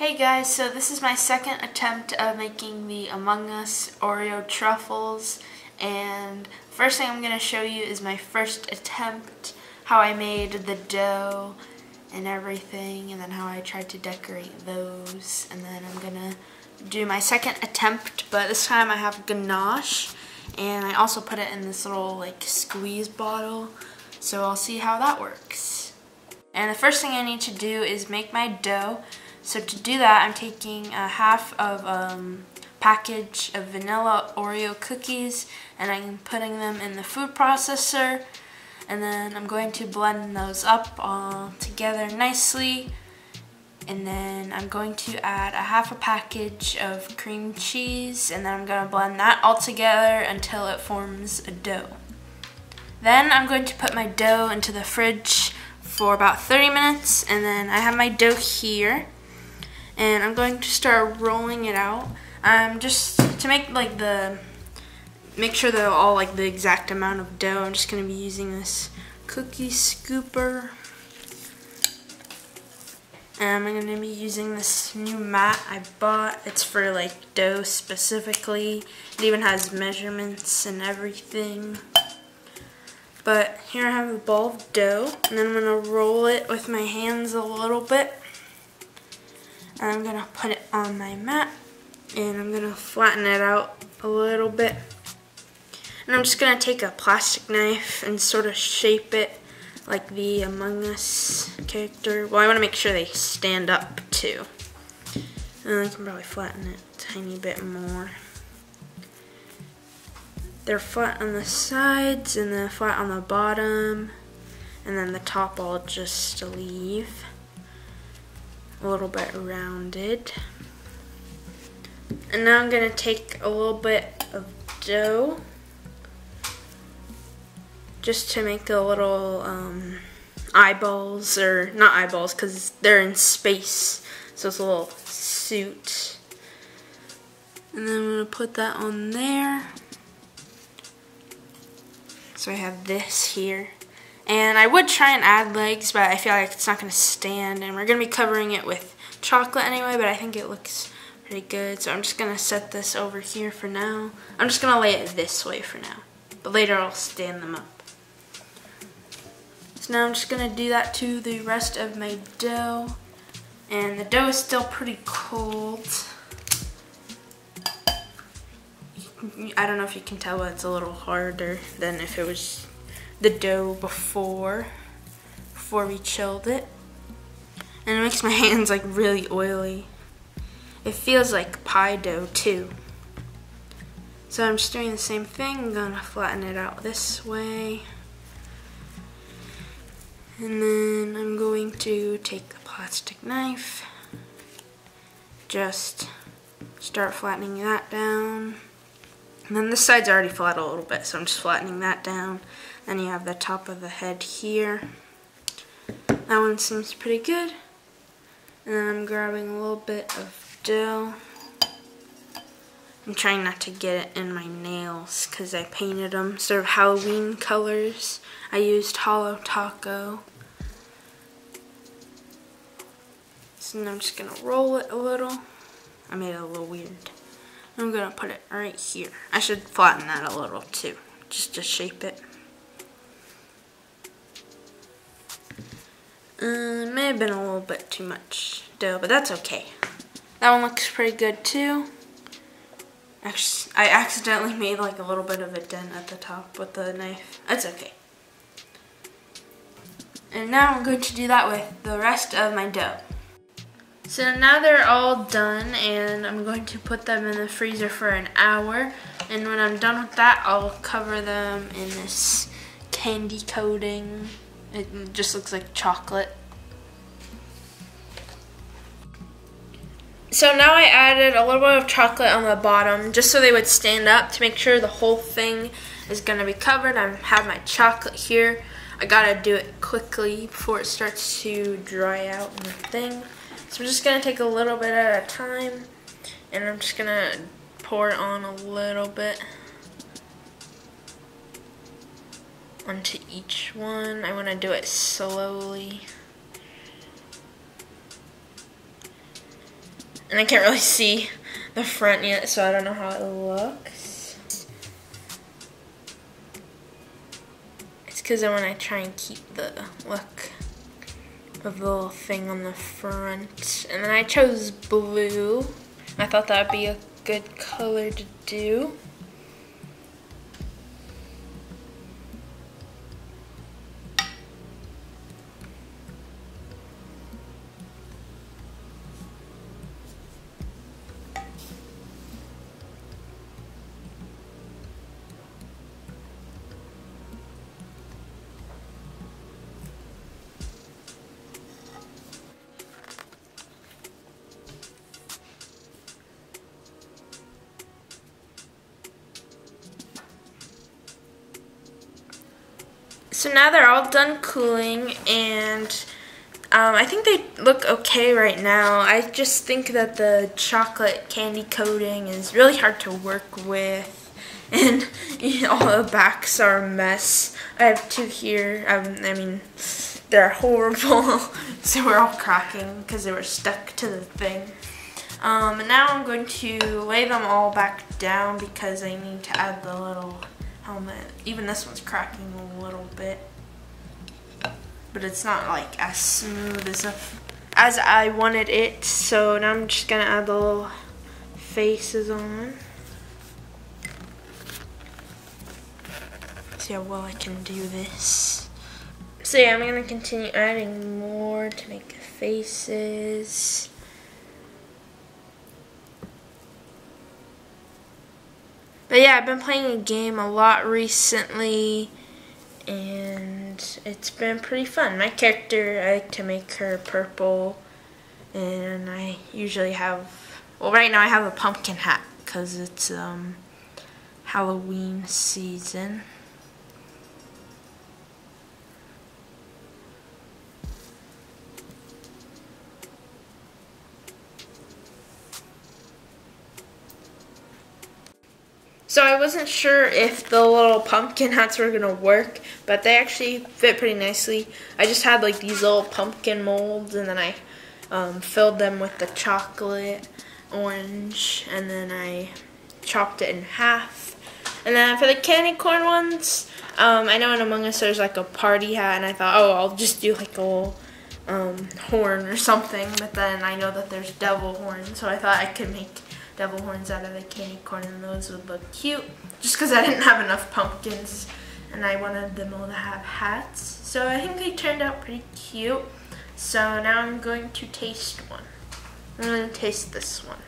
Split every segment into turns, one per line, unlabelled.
Hey guys, so this is my second attempt of making the Among Us Oreo Truffles, and first thing I'm going to show you is my first attempt, how I made the dough and everything, and then how I tried to decorate those, and then I'm going to do my second attempt, but this time I have ganache, and I also put it in this little like squeeze bottle, so I'll see how that works. And the first thing I need to do is make my dough. So to do that, I'm taking a half of package of vanilla Oreo cookies, and I'm putting them in the food processor, and then I'm going to blend those up all together nicely, and then I'm going to add a half a package of cream cheese, and then I'm going to blend that all together until it forms a dough. Then I'm going to put my dough into the fridge for about 30 minutes, and then I have my dough here. And I'm going to start rolling it out. Just to make make sure they're all like the exact amount of dough. I'm just going to be using this cookie scooper, and I'm going to be using this new mat I bought. It's for like dough specifically. It even has measurements and everything. But here I have a ball of dough, and then I'm going to roll it with my hands a little bit. And I'm going to put it on my mat, and I'm going to flatten it out a little bit. And I'm just going to take a plastic knife and sort of shape it like the Among Us character. Well, I want to make sure they stand up too. And I can probably flatten it a tiny bit more. They're flat on the sides and then flat on the bottom, and then the top I'll just leave a little bit rounded. And now I'm going to take a little bit of dough just to make the little eyeballs, or not eyeballs because they're in space, so it's a little suit. And then I'm going to put that on there. So I have this here. And I would try and add legs, but I feel like it's not going to stand. And we're going to be covering it with chocolate anyway, but I think it looks pretty good. So I'm just going to set this over here for now. I'm just going to lay it this way for now. But later I'll stand them up. So now I'm just going to do that to the rest of my dough. And the dough is still pretty cold. I don't know if you can tell, but it's a little harder than if it was the dough before we chilled it. And it makes my hands like really oily. It feels like pie dough too. So I'm just doing the same thing. I'm gonna flatten it out this way. And then I'm going to take the plastic knife, just start flattening that down. And then this side's already flat a little bit, so I'm just flattening that down. Then you have the top of the head here. That one seems pretty good. And then I'm grabbing a little bit of dough. I'm trying not to get it in my nails because I painted them sort of Halloween colors. I used Hollow Taco. So now I'm just going to roll it a little. I made it a little weird. I'm going to put it right here. I should flatten that a little too, just to shape it. It may have been a little bit too much dough, but that's okay. That one looks pretty good too. Actually, I accidentally made like a little bit of a dent at the top with the knife. That's okay. And now I'm going to do that with the rest of my dough. So now they're all done, and I'm going to put them in the freezer for an hour. And when I'm done with that, I'll cover them in this candy coating. It just looks like chocolate. So now I added a little bit of chocolate on the bottom just so they would stand up to make sure the whole thing is going to be covered. I have my chocolate here. I gotta do it quickly before it starts to dry out in the thing. So I'm just going to take a little bit at a time, and I'm just going to pour it on a little bit onto each one. I want to do it slowly. And I can't really see the front yet, so I don't know how it looks. It's because I want to try and keep the look of the little thing on the front. And then I chose blue. I thought that would be a good color to do. So now they're all done cooling, and I think they look okay right now. I just think that the chocolate candy coating is really hard to work with, and all the backs are a mess. I have two here. I mean, they're horrible. So we're all cracking because they were stuck to the thing. And now I'm going to lay them all back down because I need to add the little helmet. Even this one's cracking a little bit, but it's not like as smooth as I wanted it. So now I'm just gonna add the little faces on. See how well I can do this. So yeah, I'm gonna continue adding more to make the faces. But yeah, I've been playing a game a lot recently, and it's been pretty fun. My character, I like to make her purple, and I usually have, well, right now I have a pumpkin hat because it's Halloween season. So I wasn't sure if the little pumpkin hats were gonna work, but they actually fit pretty nicely. I just had like these little pumpkin molds, and then I filled them with the chocolate orange, and then I chopped it in half. And then for the candy corn ones, I know in Among Us there's like a party hat, and I thought, oh, I'll just do like a little horn or something, but then I know that there's devil horns, so I thought I could make devil horns out of the candy corn, and those would look cute just because I didn't have enough pumpkins and I wanted them all to have hats. So I think they turned out pretty cute. So now I'm going to taste one. I'm going to taste this one.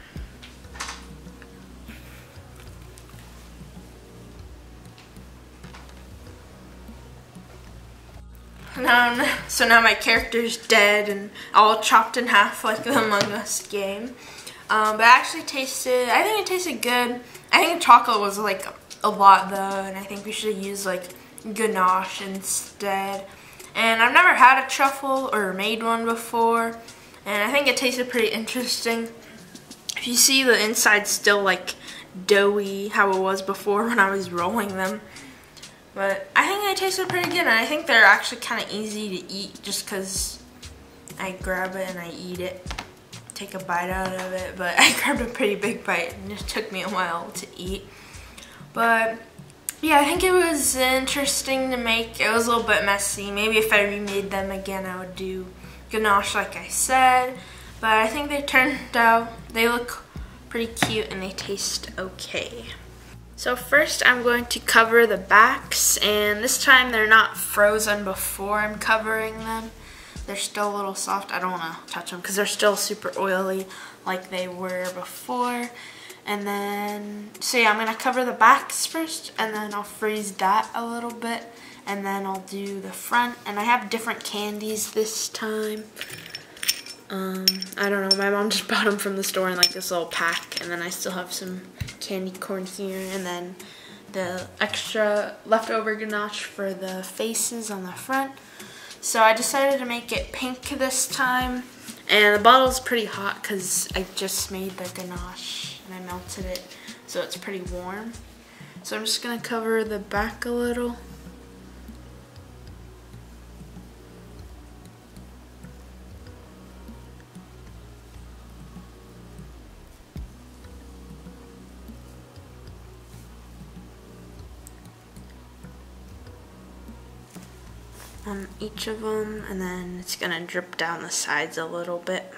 So now my character's dead and all chopped in half like the Among Us game. But I actually tasted, I think it tasted good. I think the chocolate was like a lot though, and I think we should use like ganache instead. And I've never had a truffle or made one before, and I think it tasted pretty interesting. If you see, the inside's still like doughy how it was before when I was rolling them. But I think they tasted pretty good, and I think they're actually kind of easy to eat just because I grab it and I eat it. Take a bite out of it, but I grabbed a pretty big bite and it took me a while to eat. But yeah, I think it was interesting to make. It was a little bit messy. Maybe if I remade them again, I would do ganache like I said. But I think they turned out, they look pretty cute and they taste okay. So first I'm going to cover the backs, and this time they're not frozen before I'm covering them. They're still a little soft. I don't want to touch them because they're still super oily like they were before. And then, so yeah, I'm going to cover the backs first, and then I'll freeze that a little bit, and then I'll do the front. And I have different candies this time. I don't know, my mom just bought them from the store in like this little pack, and then I still have some candy corn here, and then the extra leftover ganache for the faces on the front. So I decided to make it pink this time, and the bottle's pretty hot because I just made the ganache and I melted it, so it's pretty warm. So I'm just going to cover the back a little. on each of them, and then it's gonna drip down the sides a little bit.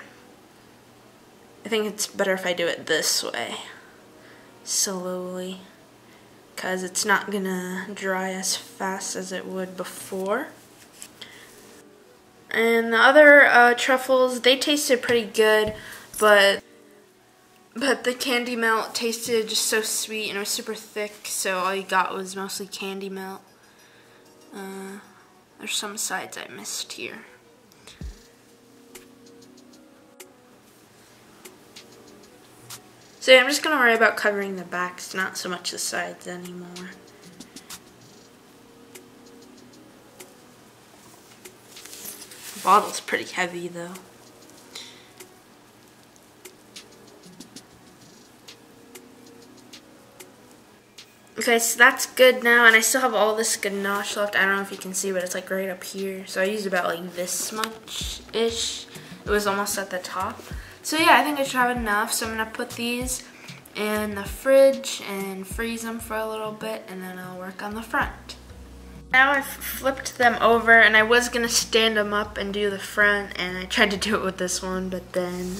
I think it's better if I do it this way, slowly, because it's not gonna dry as fast as it would before. And the other truffles, they tasted pretty good, but the candy melt tasted just so sweet, and it was super thick, so all you got was mostly candy melt. There's some sides I missed here. So yeah, I'm just going to worry about covering the backs, not so much the sides anymore. The bottle's pretty heavy though. Okay, so that's good now, and I still have all this ganache left. I don't know if you can see, but it's like right up here. So I used about like this much-ish. It was almost at the top. So yeah, I think I should have enough. So I'm gonna put these in the fridge and freeze them for a little bit, and then I'll work on the front. Now I've flipped them over, and I was gonna stand them up and do the front, and I tried to do it with this one, but then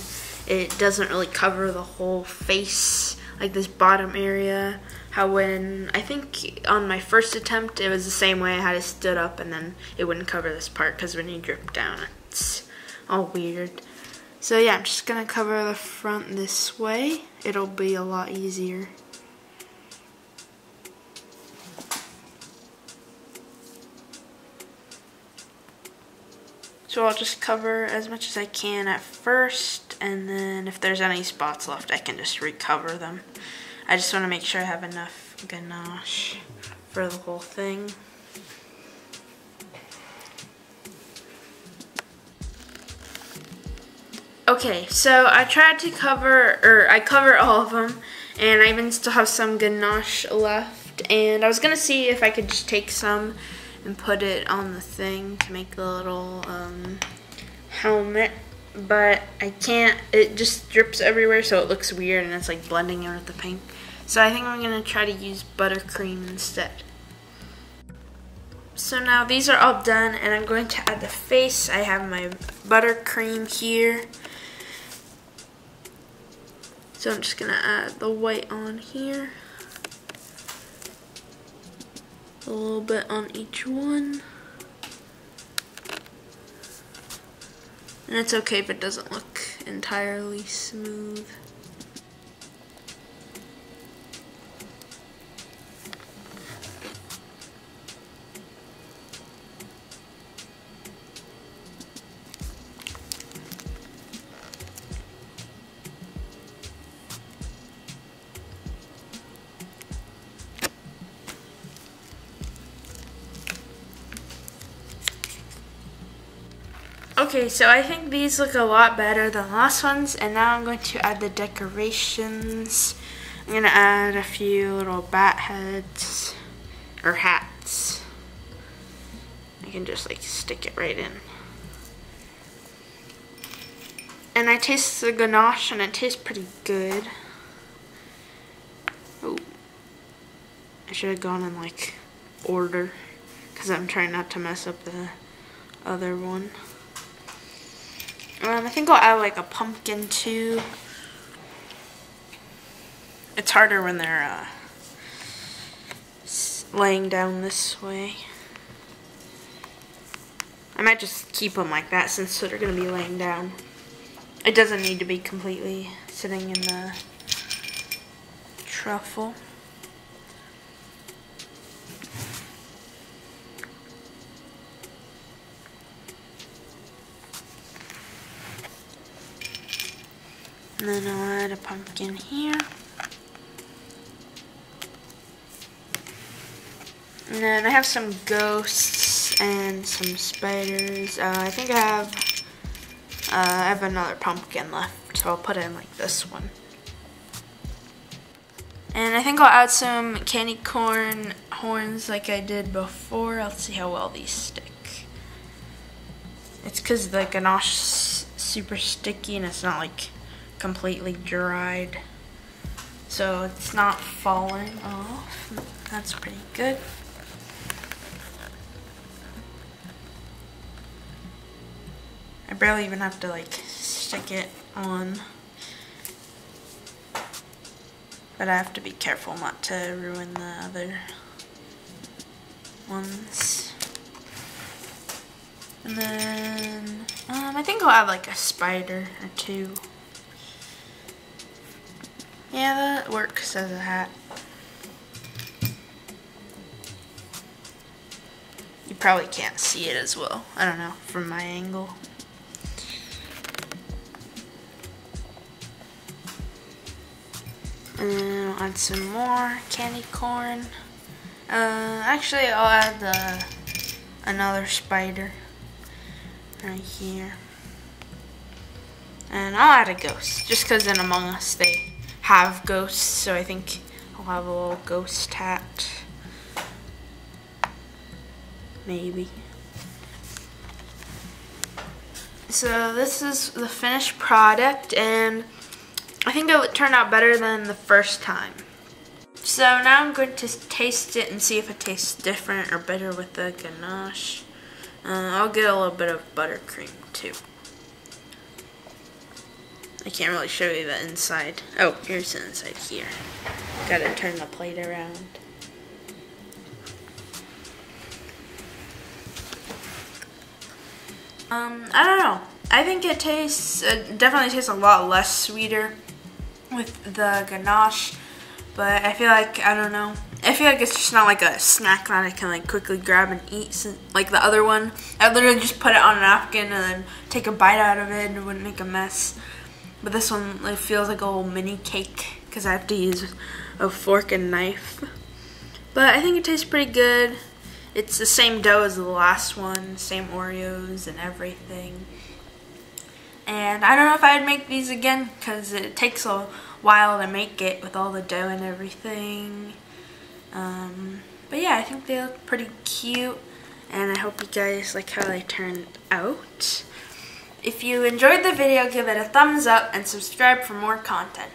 it doesn't really cover the whole face, like this bottom area. How when, I think on my first attempt, it was the same way. I had it stood up and then it wouldn't cover this part because when you drip down, it's all weird. So yeah, I'm just going to cover the front this way. It'll be a lot easier. So I'll just cover as much as I can at first, and then if there's any spots left, I can just recover them. I just want to make sure I have enough ganache for the whole thing. Okay, so I tried to I covered all of them, and I even still have some ganache left, and I was going to see if I could just take some and put it on the thing to make the little helmet, but I can't. It just drips everywhere, so it looks weird, and it's like blending in with the pink. So I think I'm going to try to use buttercream instead. So now these are all done, and I'm going to add the face. I have my buttercream here. So I'm just going to add the white on here. A little bit on each one. And it's okay if it doesn't look entirely smooth. Okay, so I think these look a lot better than the last ones, and now I'm going to add the decorations. I'm going to add a few little bat heads, or hats. I can just like stick it right in. And I taste the ganache, and it tastes pretty good. Oh, I should have gone in like order, because I'm trying not to mess up the other one. I think I'll add like a pumpkin too. It's harder when they're laying down this way. I might just keep them like that since they're going to be laying down. It doesn't need to be completely sitting in the truffle. And then I'll add a pumpkin here. And then I have some ghosts and some spiders. I think I have another pumpkin left, so I'll put it in like this one. And I think I'll add some candy corn horns like I did before. Let's see how well these stick. It's because the ganache's super sticky and it's not like completely dried, so it's not falling off. That's pretty good. barely even have to like stick it on. But I have to be careful not to ruin the other ones. And then, I think I'll add like a spider or two. Yeah, that works as a hat. You probably can't see it as well. I don't know, from my angle. And then I'll add some more candy corn. Actually, I'll add another spider right here. And I'll add a ghost, just because in Among Us they have ghosts, so I think I'll have a little ghost hat. Maybe. So this is the finished product, and I think it turned out better than the first time. So now I'm going to taste it and see if it tastes different or better with the ganache. I'll get a little bit of buttercream too. I can't really show you the inside. Oh, here's the inside here. Gotta turn the plate around. I don't know. I think it tastes, definitely tastes a lot less sweeter with the ganache, but I feel like, I don't know. I feel like it's just not like a snack that I can like quickly grab and eat. Like the other one, I literally just put it on a napkin and then take a bite out of it and it wouldn't make a mess. But this one, it feels like a little mini cake because I have to use a fork and knife. But I think it tastes pretty good. It's the same dough as the last one, same Oreos and everything. And I don't know if I'd make these again because it takes a while to make it with all the dough and everything. But yeah, I think they look pretty cute, and I hope you guys like how they turned out. If you enjoyed the video, give it a thumbs up and subscribe for more content.